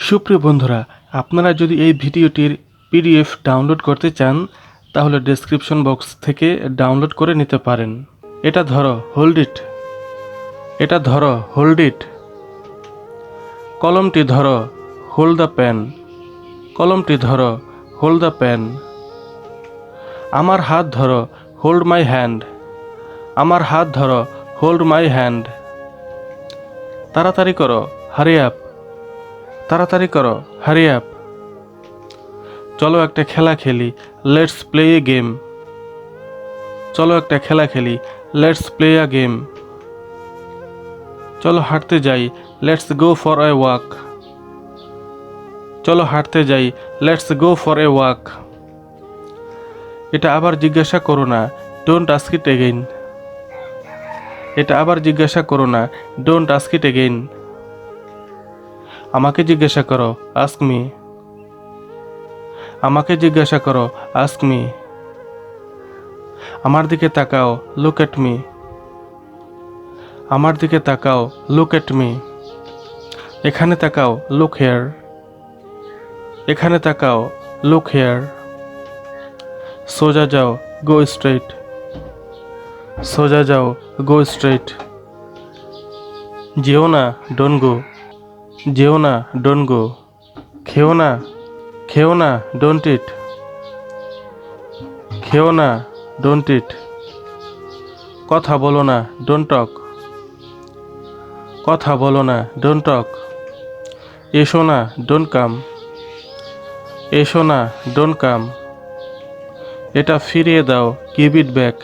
সুপ্রিয় বন্ধুরা, আপনারা যদি এই ভিডিওটির পিডিএফ ডাউনলোড করতে চান তাহলে ডেসক্রিপশন বক্স থেকে ডাউনলোড করে নিতে পারেন। এটা ধরো, হোল্ড ইট। এটা ধরো, হোল্ড ইট। কলমটি ধরো, হোল্ড দ্য পেন। কলমটি ধরো, হোল্ড দ্য পেন। আমার হাত ধরো, হোল্ড মাই হ্যান্ড। আমার হাত ধরো, হোল্ড মাই হ্যান্ড। তাড়াতাড়ি করো, হারি আপ। তাড়াতাড়ি করো, হারি আপ। চলো একটা খেলা খেলি, লেটস প্লে এ গেম। চলো একটা খেলা খেলি, লেটস প্লে আ গেম। চলো হাঁটতে যাই, let's go for a walk. চলো হাঁটতে যাই, let's go for a walk. এটা আবার জিজ্ঞাসা করো না, ডোন্ট আস্ক ইট এগেইন। এটা আবার জিজ্ঞাসা করো না, ডোন্ট আস্ক ইট এগেইন। আমাকে জিজ্ঞাসা করো, আস্ক মি। আমাকে জিজ্ঞাসা করো, আস্ক মি। আমার দিকে তাকাও, লুক এট মি। আমার দিকে তাকাও, লুক এট মি। এখানে তাকাও, লুক হেয়ার। এখানে তাকাও, লুক হেয়ার। সোজা যাও, গো স্ট্রেট। সোজা যাও, গো স্ট্রেট। যেও না, ডোন্ট গো। যেও না, ডোন্ট গো। খেও না, খেও না, ডোন্ট ইট। খেও না, ডোন্ট ইট। কথা বলো না, ডোন্ট টক। কথা বলো না, ডোন্ট টক। এসো না, ডোন্ট কাম। এসো না, ডোন্ট কাম। এটা ফিরিয়ে দাও, গিভ ইট ব্যাক।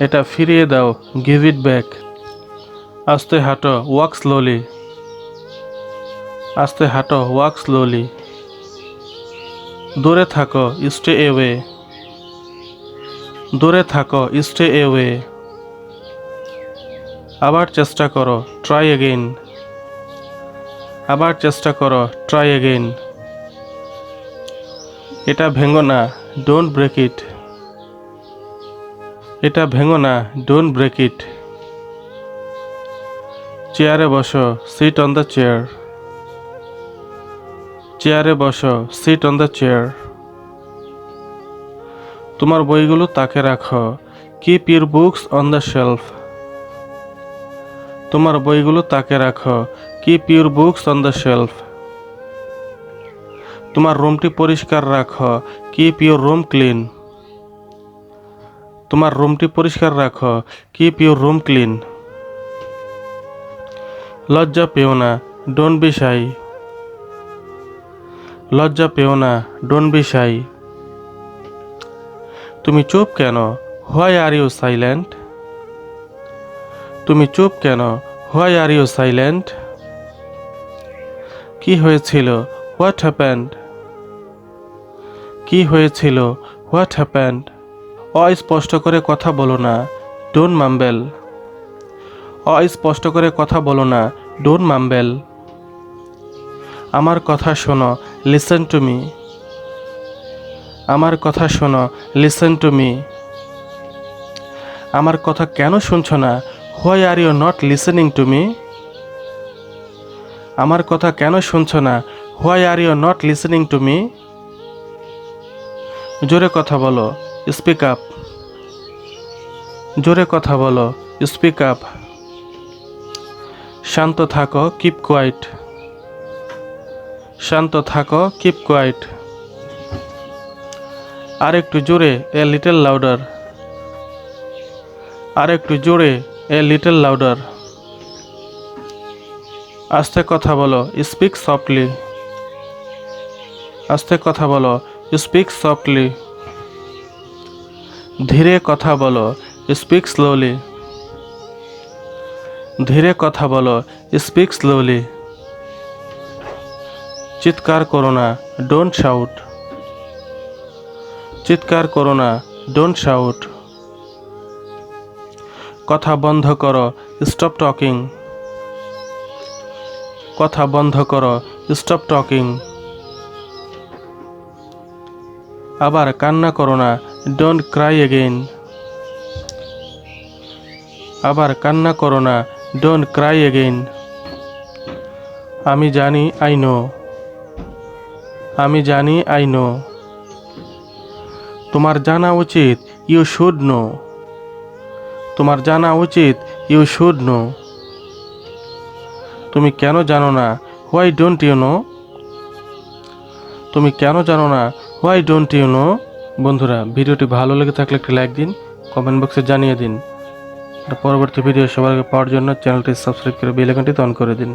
এটা ফিরিয়ে দাও, গিভ ইট ব্যাক। আস্তে হাঁটো, ওয়াক স্লোলি। আস্তে হাঁটো, ওয়াক স্লোলি। দূরে থাকো, স্টে এওয়ে। দূরে থাকো, স্টে এওয়ে। আবার চেষ্টা করো, ট্রাই এগেইন। আবার চেষ্টা করো, ট্রাই এগেইন। এটা ভেঙো না, ডোন্ট ব্রেক ইট। এটা ভেঙো না, ডোন্ট ব্রেক ইট। চেয়ারে বসো, সিট অন দ্য চেয়ার। চেয়ারে বসো, সিট অন দ্য চেয়ার। তোমার বইগুলো তাকে রাখো, keep your books on the shelf. তোমার বইগুলো তাকে রাখো, keep your books on the shelf. তোমার রুমটি পরিষ্কার রাখো, কিপ ইউর রুম ক্লিন। তোমার রুমটি পরিষ্কার রাখো, কিপ ইউর রুম ক্লিন। লজ্জা পেও না, ডোন্ট বি শাই। লজ্জা পেও না, ডোন্ট বি শাই। তুমি চুপ কেন, হোয়াই আর ইউ সাইলেন্ট। তুমি চুপ কেন, হোয়াই আর ইউ সাইলেন্ট। কি হয়েছিল, হোয়াট হ্যাপেন্ড। কি হয়েছিল, হোয়াট হ্যাপেন্ড। অস্পষ্ট করে কথা বলো না, ডোন্ট মাম্বেল। অস্পষ্ট করে কথা বলো না, ডোন্ট মাম্বেল। আমার কথা শোনো, লিসেন টু মি। আমার কথা শোনো, লিসেন টু মি। আমার কথা কেন শুনছো না, why are you not listening to me. আমার কথা কেন শুনছো না, why are you not listening to me. জোরে কথা বলো, স্পিক আপ। জোরে কথা বলো, স্পিক আপ। শান্ত থাকো, কিপ কোয়াইট। শান্ত থাকো, কিপ কোয়াইট। আর একটু জোরে, এ লিটল লাউডার। আর একটু জোরে, এ লিটল লাউডার। আস্তে কথা বলো, স্পিক সফটলি। আস্তে কথা বলো, স্পিক সফটলি। ধীরে কথা বলো, স্পিক স্লোলি। ধীরে কথা বলো, স্পিক স্লোলি। চিৎকার করো না, ডোন্ট শাউট। চিৎকার করো না, ডোন্ট শাউট। কথা বন্ধ করো, স্টপ টকিং। কথা বন্ধ করো, স্টপ টকিং। আবার কান্না করো না, ডোন্ট ক্রাই এগেইন। আবার কান্না করো না, ডোন্ট ক্রাই এগেইন। আমি জানি, আই নো। আমি জানি, আই নো। তোমার জানা উচিত, ইউ শুড নো। তোমার জানা উচিত, ইউ শুড নো। তুমি কেন জানো না, হোয়াই ডোন্ট ইউ নো। তুমি কেন জানো না, হোয়াই ডোন্ট ইউ নো। বন্ধুরা, ভিডিওটি ভালো লেগে থাকলে একটি লাইক দিন, কমেন্ট বক্সে জানিয়ে দিন। আর পরবর্তী ভিডিও সবার আগে পাওয়ার জন্য চ্যানেলটি সাবস্ক্রাইব করে বেল আইকনটি অন করে দিন।